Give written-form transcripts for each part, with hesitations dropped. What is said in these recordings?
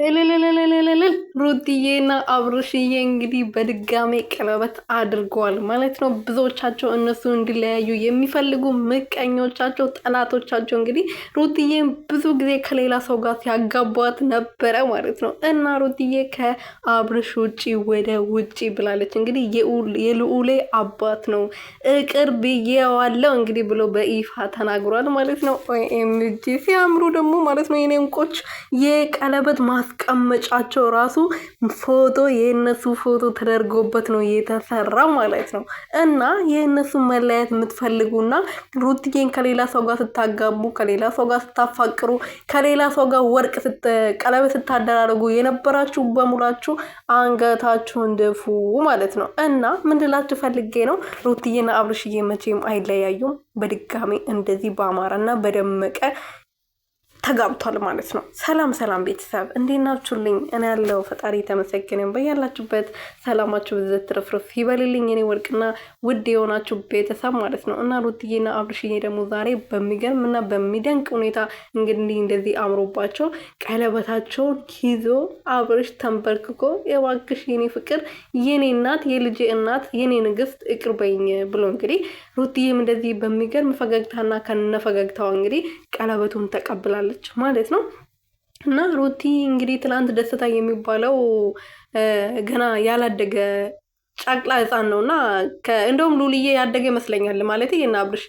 እልልልልልልል ሩትዬና አብርሽዬ እንግዲህ በድጋሜ ቀለበት አድርገዋል ማለት ነው። ብዙዎቻቸው እነሱ እንዲለያዩ የሚፈልጉ ምቀኞቻቸው፣ ጠላቶቻቸው እንግዲህ ሩትዬን ብዙ ጊዜ ከሌላ ሰው ጋር ሲያጋቧት ነበረ ማለት ነው። እና ሩትዬ ከአብርሽ ውጪ ወደ ውጪ ብላለች። እንግዲህ የልዑሌ አባት ነው እቅር ብዬዋለው እንግዲህ ብሎ በይፋ ተናግሯል ማለት ነው። ኦኤምጂ ሲያምሩ ደግሞ ማለት ነው የኔ እንቆች የቀለበት ማስቀመጫቸው ራሱ ፎቶ የእነሱ ፎቶ ተደርጎበት ነው የተሰራው ማለት ነው። እና የእነሱ መለያየት የምትፈልጉና ሩትዬን ከሌላ ሰው ጋር ስታጋቡ፣ ከሌላ ሰው ጋር ስታፋቅሩ፣ ከሌላ ሰው ጋር ወርቅ ቀለበት ስታደራርጉ የነበራችሁ በሙላችሁ አንገታችሁን ድፉ ማለት ነው። እና ምንድላችሁ ፈልጌ ነው ሩትዬና አብርሽዬ መቼም አይለያዩም። በድጋሚ እንደዚህ በአማረና በደመቀ ተጋብቷል ማለት ነው። ሰላም ሰላም ቤተሰብ እንዴት ናችሁልኝ? እኔ ያለው ፈጣሪ ተመሰገነ። በያላችሁበት ሰላማችሁ ብዘት ትርፍርፍ ይበልልኝ የኔ ወርቅና ውድ የሆናችሁ ቤተሰብ ማለት ነው። እና ሩትዬና አብርሽዬ ደግሞ ዛሬ በሚገርም እና በሚደንቅ ሁኔታ እንግዲህ እንደዚህ አምሮባቸው ቀለበታቸውን ይዞ አብርሽ ተንበርክኮ የዋግሽ የኔ ፍቅር፣ የኔ እናት፣ የልጄ እናት፣ የኔ ንግስት ይቅር በይኝ ብሎ እንግዲህ ሩትዬም እንደዚህ በሚገርም ፈገግታና ከነፈገግታዋ እንግዲህ ቀለበቱን ተቀብላለች ማለት ነው። እና ሩቲ እንግዲህ ትላንት ደስታ የሚባለው ገና ያላደገ ጨቅላ ህፃን ነው እና እንደውም ሉልዬ ያደገ ይመስለኛል ማለት የና አብርሽ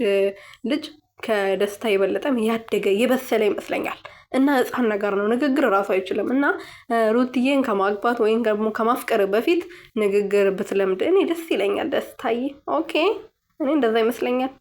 ልጅ ከደስታ የበለጠም ያደገ የበሰለ ይመስለኛል። እና ህፃን ነገር ነው፣ ንግግር እራሱ አይችልም። እና ሩትዬን ከማግባት ወይም ደግሞ ከማፍቀር በፊት ንግግር ብትለምድ እኔ ደስ ይለኛል። ደስታዬ ኦኬ፣ እኔ እንደዛ ይመስለኛል።